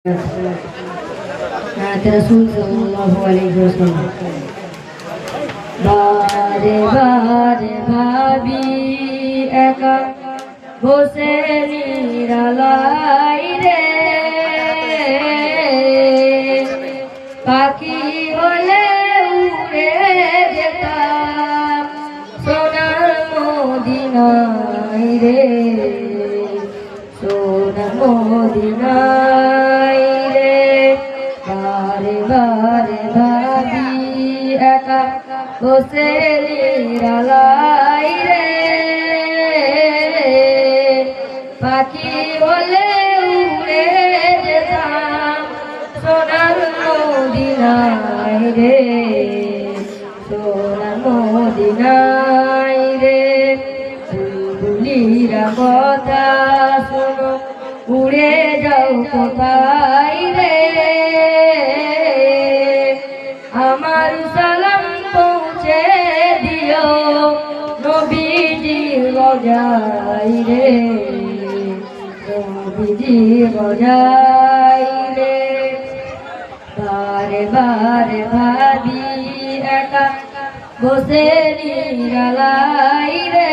रसूल सल्लल्लाहु अलैहि वसल्लम बारे बारे भाबी एका বসে নিরালাই রে পাখি হলে উড়ে যেতাম সোনার মদিনায় রে সোনার মদিনায় রে বারে বারে ভাবি একা বসে নিরালাই রে পাখি হলে উড়ে যেতাম সোনার মদিনায় রে সোনার মদিনায় রে বুলিরা কথা শোনো উড়ে যাও কোথায় রে আমার সালাম পৌঁছে দিও নবীজি রোজাই রে নবীজি রোজাই রে বারে বারে ভাবি একা বসে নিরালাই রে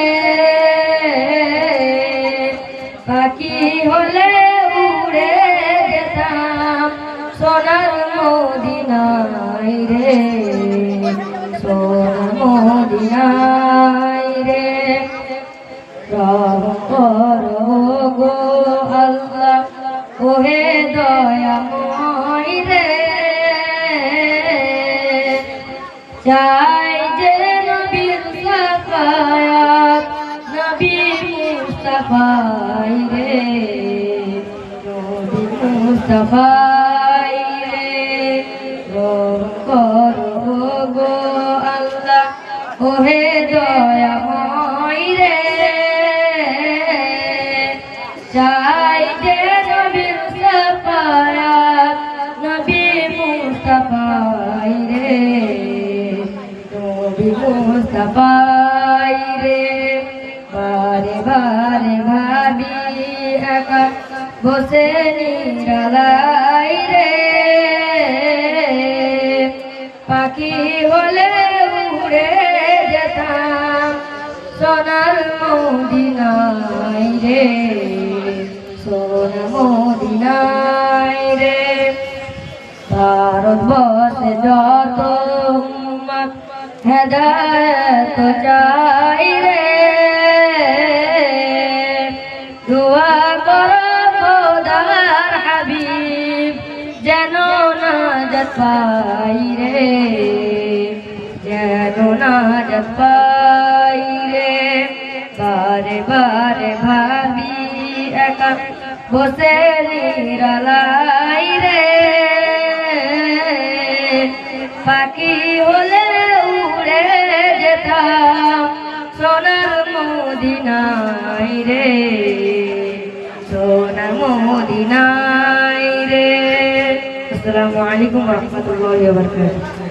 পাখি হলে উড়ে যেতাম সোনার মদিনায় রে সোনার মদিনায় রে রহম করো গো আল্লাহ ওহে দয়াময় রে চাই যে নবীর সাফায়াত নবী মুস্তাফাই রে নবী মুস্তাফাই রে রহম করো গো আল্লাহ ওহে দয়াময় রে চাই যে নবীর সাফায়াত নবী মুস্তাফাই রে নবী মুস্তাফাই রে বারে বারে ভাবি একা বসে নিরালাই রে পাখি হলে উড়ে যেতাম সোনার মদিনায় রে সোনার মদিনায় রে ভারতবর্ষে যত উম্মত হেদায়েত চাই রে দোয়া করো খোদার হাবিব যেন নাজাত পাই রে যেন নাজাত পাই রে বারে বারে ভাবি একা বসে নিরালাই রে পাখি হলে উড়ে যেতাম সোনার মদিনায় রে সোনার মদিনায় রে। আসসালামু আলাইকুম ওয়া রাহমাতুল্লাহি ওয়া বারাকাতুহু।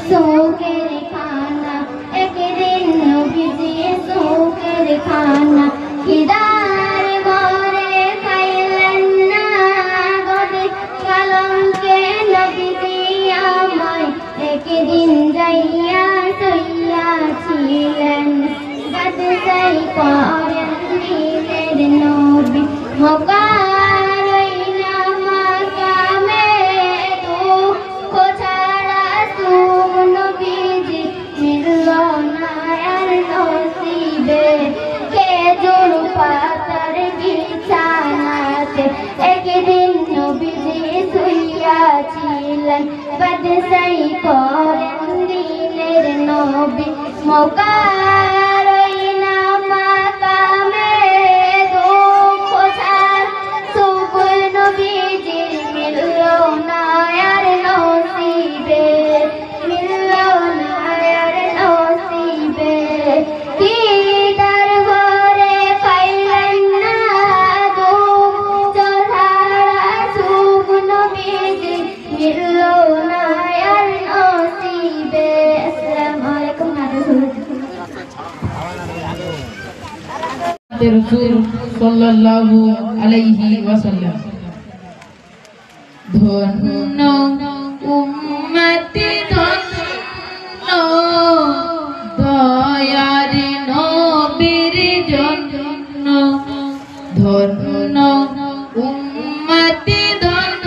सोकर खाना एक दिन नबीजी सोकर खाना किदार मोरे खाइलन ना गदे कलम के नबीजी आमाय एक दिन जाइया सैया छिलेन गद जाई करेन नीलेर नबी मौका बदसाई करेन दिलेर नबी मौका रइना माकामे दुख छाड़ सुकुल नबीजी मिललो ना यार नसीबे मिललो ना यार नसीबे की दर घरे पाइलन ना दुख छाड़ सुकुल नबीजी মিললো না আর নসিবে। আসসালামু আলাইকুম রাসূল সাল্লাল্লাহু আলাইহি ওয়াসাল্লাম। ধন্য উম্মতি ধন্য দয়ার নবীর জন্য, ধন্য উম্মতি ধন্য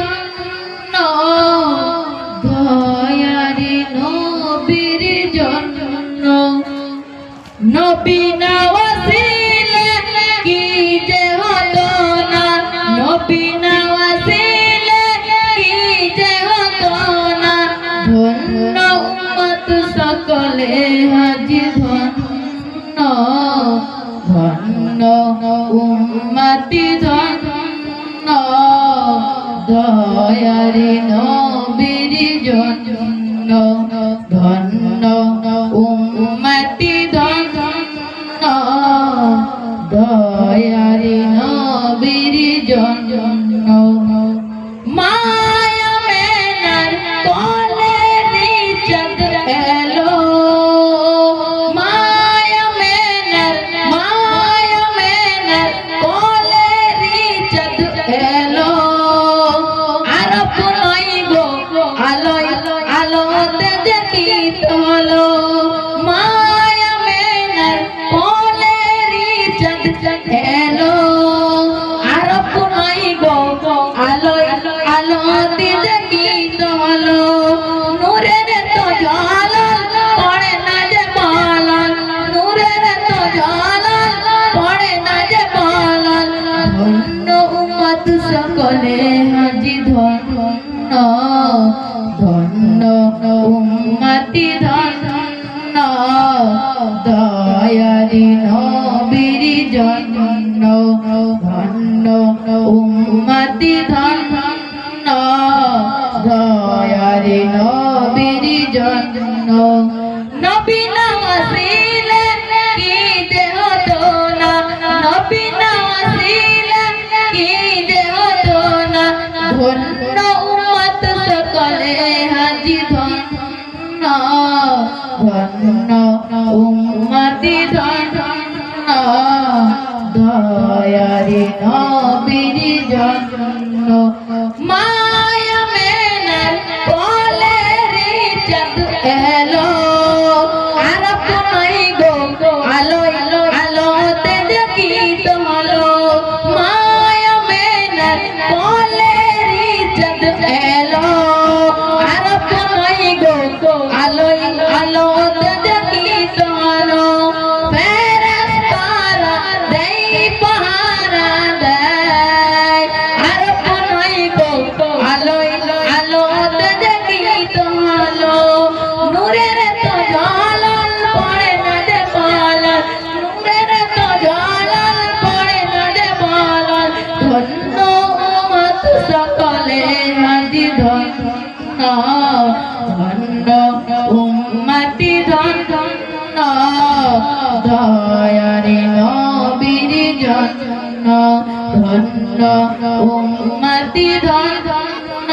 দয়ার নবীর জন্য। নবী না ওয়াসিলা কি যে হতো না, নবী না ওয়াসিলা কি যে হতো না। ধন্য উম্মত সকলে হাজি ধন্য, ধন্য উম্মতি ধন্য দয়ার নবীর জন্য, ধন্য উম্মতি ধন্য দয়ার নবীর জন্য। মায়া মেনার কোলে রিজত এলো, মায়া মেনার কোলে রিজত এলো। আরব নই গো আলোয় আলোতে দেখিত হলো, মায়া মেনার কোলে রিজত এলো। আরব নই গো আলোয় আলোতে দেখিত হলো। নূরের তো জ্বালাল পড়ে না যে বালাল, নূরের তো জ্বালাল পড়ে না যে বালাল। ধন্য উম্মত সকলে হাজি ধন্য, ধন্য উম্মতি ধন্য দয়ার নবীর জন্য, ধন্য উম্মতি ধন্য দয়ার নবীর জন্য। নবী না ওয়াসিলা কি যে হতো না, নবী না ওয়াসিলা কি যে হতো না। ধন্য উম্মত সকলে হাজি ধন্য, ধন্য উম্মতি ধন্য দয়ার নবীর জন্য। মায়া মেনার কোলে রিজত এলো। আরব নই গো আলোয় আলোতে দেখিত হলো, মায়া মেনার কোলে রিজত এলো। আরব নই গো আলোয় আলোতে দেখিত হলো। ফেরেশতারা দেয় পাহারা দেয়, আরব নই গো আলোয় আলোতে দেখিত হলো। নূরের তো জ্বালাল পড়ে না যে বালাল, নূরের তো জ্বালাল পড়ে না যে বালাল। ধন্য উম্মত সকলে হাজি ধন্য, ধন্য উম্মতি ধন্য দয়ার নবীর জন্য, ধন্য উম্মতি ধন্য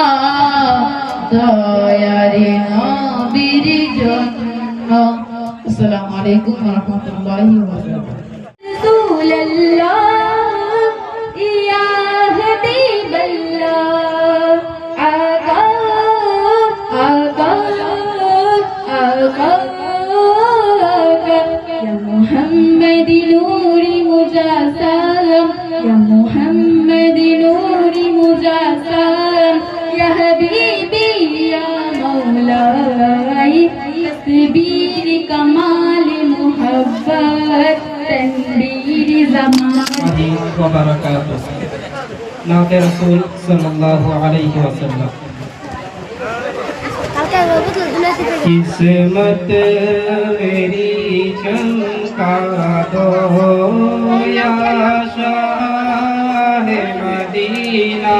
দয়ার নবীর জন্য। আসসালামু আলাইকুম ওয়া রাহমাতুল্লাহি ওয়া বারাকাতুহু। رسول الله يا حبيب الله آقا آقا آقا يا محمد نور مجسم، يا محمد نور مجسم، يا حبيبي يا مولاي تسبير كمال محبت تنبير زمان وبركاته नाते रसूल सल्लल्लाहु अलैहि वसल्लम। किस्मत मेरी चमका दो या शाह मदीना,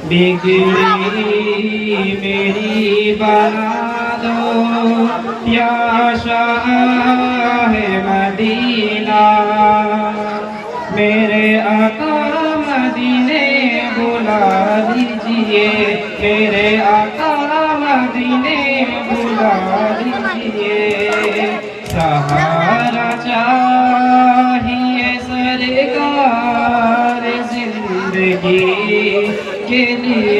बिगड़ी मेरी बना दो या शाह मदीना। मेरे आका मदीने बुला बुला लीजिए, मेरे आका मदीने बुला लीजिए। सहारा चाहिए सरकार जिंदगी के लिए,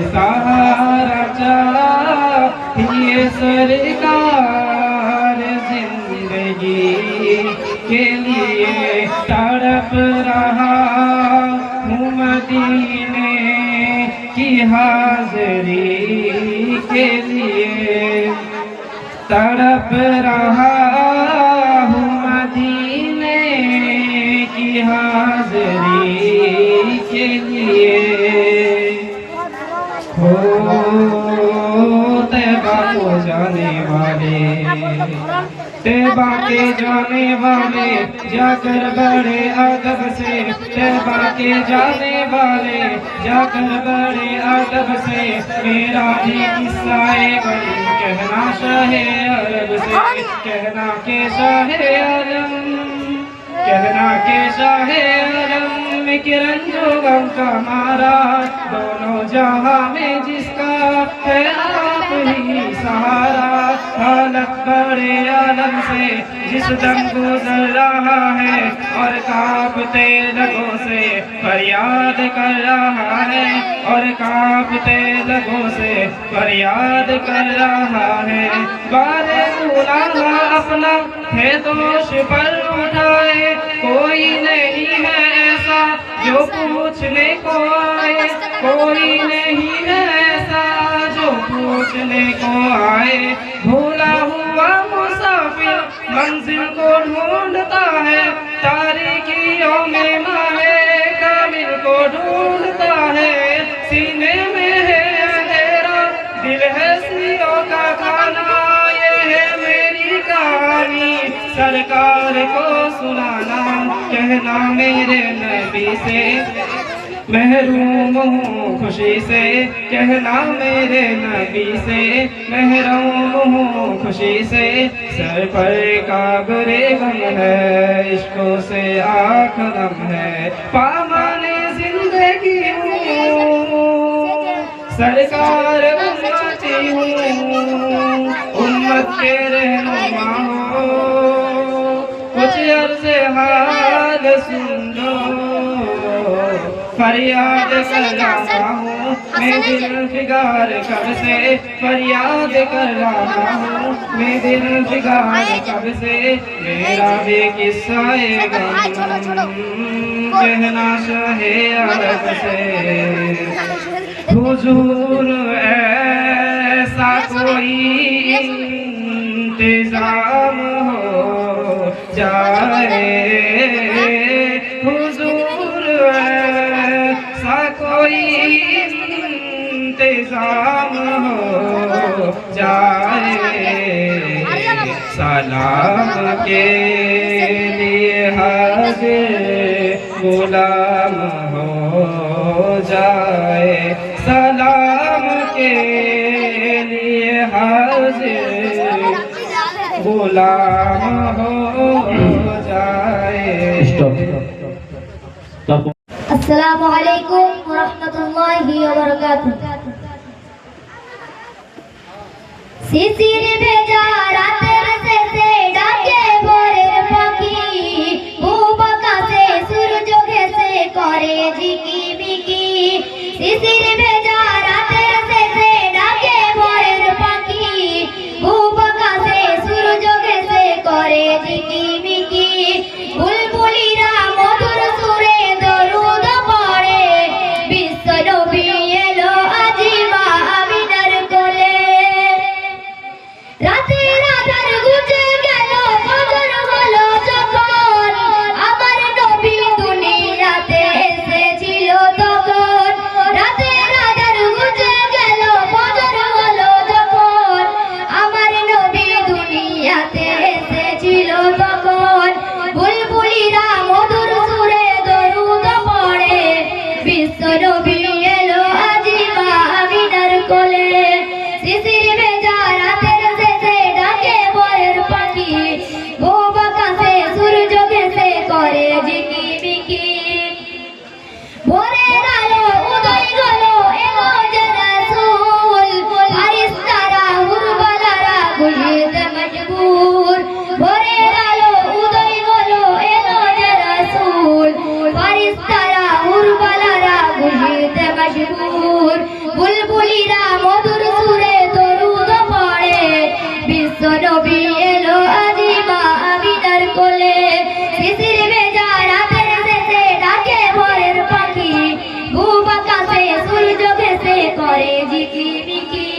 सहारा चाहिए सरकार जिंदगी के लिए। तड़प रहा हूँ मदीने की हाज़री के लिए, तड़प रहा हूँ मदीने की हाज़री के लिए। हो तैबा को जाने वाले, तैबा के जाने वाले जाकर बड़े अदब से, तैबा के जाने वाले जाकर बड़े अदब से, मेरा भी किस्सा गम कहना शाहे अरब से, कहना के शाहे अरब, कहना के शाहे अरब में किरण जो गम का मारा, दोनों जहां में जिसका है आप ही सहारा। हालत बड़े आलम से जिस दम गुजर रहा है, और कांपते लगों से फरियाद कर रहा है, और कांपते लगों से फरियाद कर रहा है। बारे बुलाना अपना है दोष पर उठाए, कोई नहीं है ऐसा जो पूछने को आए, कोई नहीं है ऐसा जो पूछने को आए। भूला हुआ मुसाफिर मंजिल को ढूंढता है, तारीकियों में माहे कामिल को ढूंढता है। सीने में है अंधेरा, दिल है सियों का खाना, ये है मेरी कहानी सरकार को सुनाना। कहना मेरे नबी से महरूम हूँ खुशी से, कहना मेरे नबी से महरूम हूँ खुशी से। सर पर काबरे गम है, इश्कों से आँख नम है, पामाने जिंदगी हूँ, सरकार उम्मती हूँ, उम्मत के रहनुमा हो। कुछ अर्ज़ हाल सुन लो, फरियाद कर रहा हूँ मैं दिल फिगार कब से, फरियाद कर रहा हूँ मैं दिल फिगार कब से। मेरा भी किस्सा गम कहना शाहे अरब से। हुजूर ऐसा कोई इंतजाम हो जाए, हुजूर ऐसा कोई इंतजाम हो जाए। सलाम के लिए हाजिर गुलाम हो जाए, सलाम के लिए हाजिर गुलाम हो जाए। अस्सलामु अलैकुम व रहमतुल्लाहि व बरकातुहू। শিশির ভেজা রাতের শেষে ডাকে ভোরের পাখি, পূব আকাশে সূর্য ঘেঁষে করে ঝিকিমিকি। শিশির ভেজা রাতের শেষে ডাকে ভোরের পাখি, পূব আকাশে সূর্য ঘেঁষে করে ঝিকিমিকি। বুলবুলিরা মধুর সুরে দরুদ পড়ে, বিশ্ব নবী এলো আজি মা আমিনার কোলে। রাতের আধার ঘুচে গেল, ফজর হলো যখন, আমার নবী দুনিয়াতে এসেছিল তখন। রাতের কাছে সূর্য ঘেঁষে করে ঝিকিমিকি।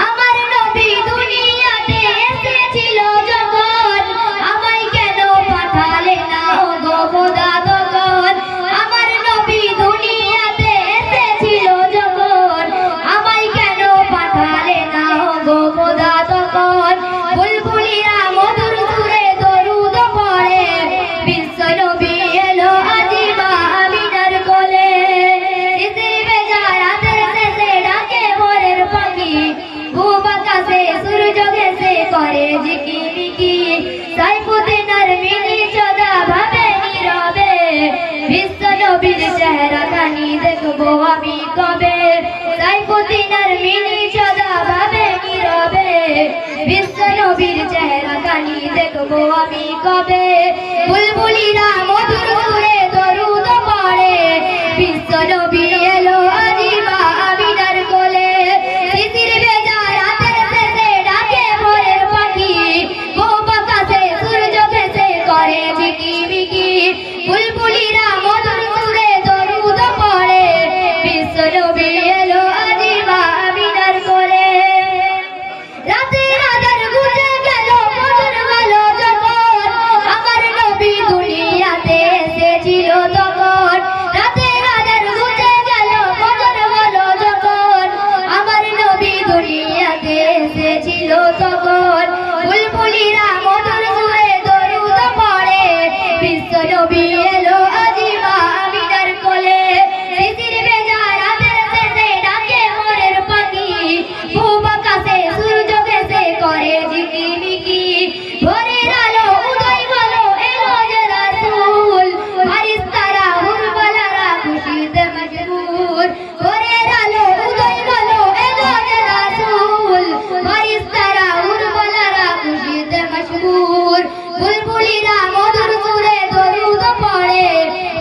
আমার নবী দুনিয়াতে এসেছিল যখন, আমায় কেন পাঠালে না ও গো খোদা তখন। আমার নবী দুনিয়াতে এসেছিল যখন, আমায় কেন পাঠালে না ও গো খোদা তখন। বুলবুলিরা মধুর সুরে দরুদ পড়ে, বিশ্ব নবী এলো আজি মা আমিনার কোলে। শিশির ভেজা রাতের শেষে ডাকে ভোরের পাখি, পূব আকাশে সূর্য ঘেঁষে করে ঝিকিমিকি। সাইফুদ্দিন আর মিনি সদা ভাবে নীরবে, বিশ্ব নবীর চেহারা খানি দেখবো আমি কবে। সাইফুদ্দিন আর মিনি সদা ভাবে নীরবে, বিশ্ব নবীর চেহারা খানি দেখবো আমি কবে। বুলবুলিরা মধুর সুরে দরুদ পড়ে, বিশ্ব নবী এলো আজি মা আমিনার কোলে। শিশির ভেজা রাতের শেষে ডাকে ভোরের পাখি, পূব আকাশে সূর্য ঘেঁষে করে ঝিকিমিকি। বুলবুলিরা মধুর সুরে দরুদ পড়ে, বিশ্ব নবী এলো আজি মা আমিনার কোলে। রাতের আঁধার ঘুচে গেল ফজর হলো যখন, আমার নবী দুনিয়াতে এসেছিল তখন। রাতের আঁধার ঘুচে গেল ফজর হলো যখন, আমার নবী দুনিয়াতে এসেছিল তখন। বুলবুলিরা মধুর সুরে দরুদ পড়ে, বিশ্ব নবী এলো আজি মা আমিনার কোলে। শিশির ভেজা রাতের শেষে ডাকে ভোরের পাখি, পূব আকাশে সূর্য ঘেঁষে করে ঝিকিমিকি। ভোরের আলো উদয় হলো এলো যে রাসূল, ফারিস্তারা হুরবালারা খুশিতে মশগুল। ভোরের আলো উদয় হলো এলো যে রাসূল, ফারিস্তারা হুরবালারা খুশিতে মশগুল। বুলবুলিরা মধুর সুরে দরুদ পড়ে,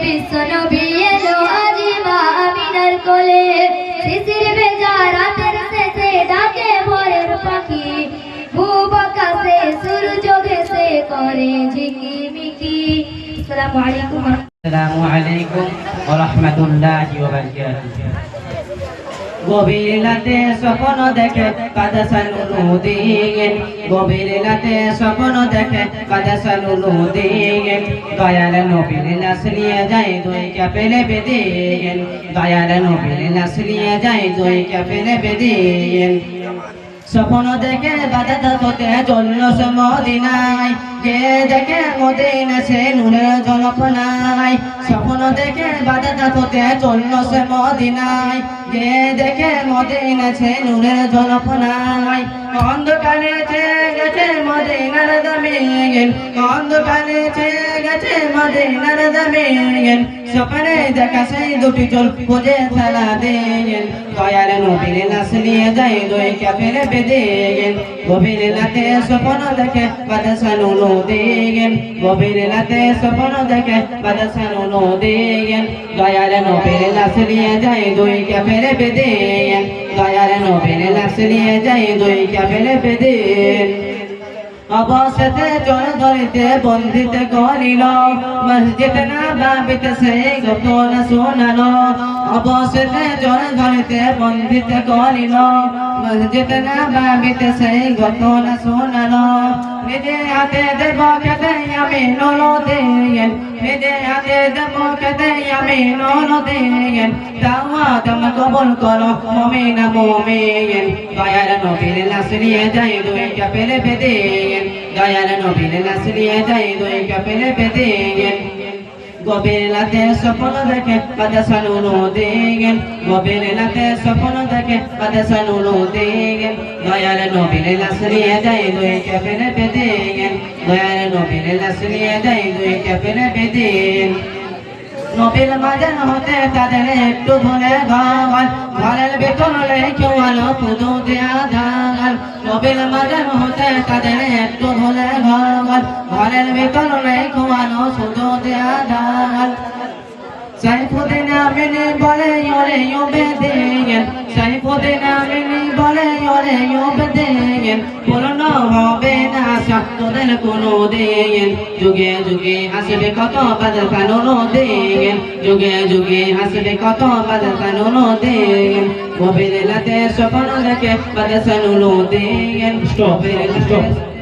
বিশ্ব নবী এলো আজি মা আমিনার কোলে। শিশির ভেজা রাতের শেষে ডাকে ভোরের পাখি, পূব আকাশে সূর্য ঘেঁষে করে ঝিকিমিকি। আসসালামু আলাইকুম। আসসালামু আলাইকুম ওয়া রাহমাতুল্লাহি ওয়া বারাকাতুহু। গভীর রাতে স্বপ্ন দেখে কাদাসানু নদীন, গভীর রাতে স্বপ্ন দেখে কাদাসানু নদীন। দয়াল নবীর লাশ নিয়ে যায় দুই কাফেলে বেদিন, দয়াল নবীর লাশ নিয়ে যায় দুই কাফেলে বেদিন। স্বপ্ন দেখে বাধা হতে চলল সে মদিনায়, যে দেখে মদিনা সে নূরের জলপনায়। স্বপ্ন দেখে বাধা হতে চলল সে মদিনায়, যে দেখে মদিনা সে নূরের জলপনায়। অন্ধকারে ছেয়ে গেছে মদিনার জমিন, অন্ধকারে ছেয়ে গেছে মদিনার জমিন। স্বপ্নে দেখা সেই দুটি চোখ খুঁজে ফেলা দেন, দয়াল নবীর লাশ নিয়ে যায় দুই কাফের বেদিন। গভীর রাতে স্বপ্ন দেখে বাদশানু নদীন, গভীর রাতে স্বপ্ন দেখে বাদশানু নদীন। দয়াল নবীর লাশ নিয়ে যায় দুই কাফের বেদিন, দয়াল নবীর লাশ নিয়ে যায় দুই কাফের বেদিন। অবশেষে চোর ধরিতে বন্দিতে করিল, মসজিদ নববীতে সেই গোপন শোনালো। অবশেষে চোর ধরিতে বন্দিতে করিল, মসজিদ নববীতে সেই গোপন শোনালো। নিজে হাতে দেব খেতে আমি নলদেন, নিজে হাতে দেব খেতে আমি নলদেন। দাওয়াত কবুল করো মুমিনা মুমিন। দয়াল নবীর লাশ নিয়ে যায় দুই কাফের বেদিন, দয়াল নবীর লাশ নিয়ে যায় দুই কাফের বেদিন। গভীর রাতে স্বপ্ন দেখে বাদশানু নদীন, গভীর রাতে স্বপ্ন দেখে বাদশানু নদীন। দয়াল নবীর লাশ নিয়ে যায় দুই কাফের বেদিন, দয়াল নবীর লাশ নিয়ে যায় দুই কাফের বেদিন। নবীর মাজার হতে তাদের একটু ধরে ঘর, ঘরের ভেতর রেখে আলো পুজো দেয়া ধার। নবীর মাজার হতে তাদের একটু ধরে ঘর, ঘরের ভেতর রেখে আলো পুজো দেয়া ধার। সাইফুদ্দিন আমিনী বলে ওরে বেদিন, সাইফুদ্দিন আমিনী বলে ওরে বেদিন। দিন পূর্ণ হবে না সত্যদের কোনো দিন যুগে যুগে আসবে কত বাদশানুর দিন যুগে যুগে আসবে কত বাদশানুর দিন গভীর রাতে স্বপ্ন দেখে বাদশানুর দিন Stop.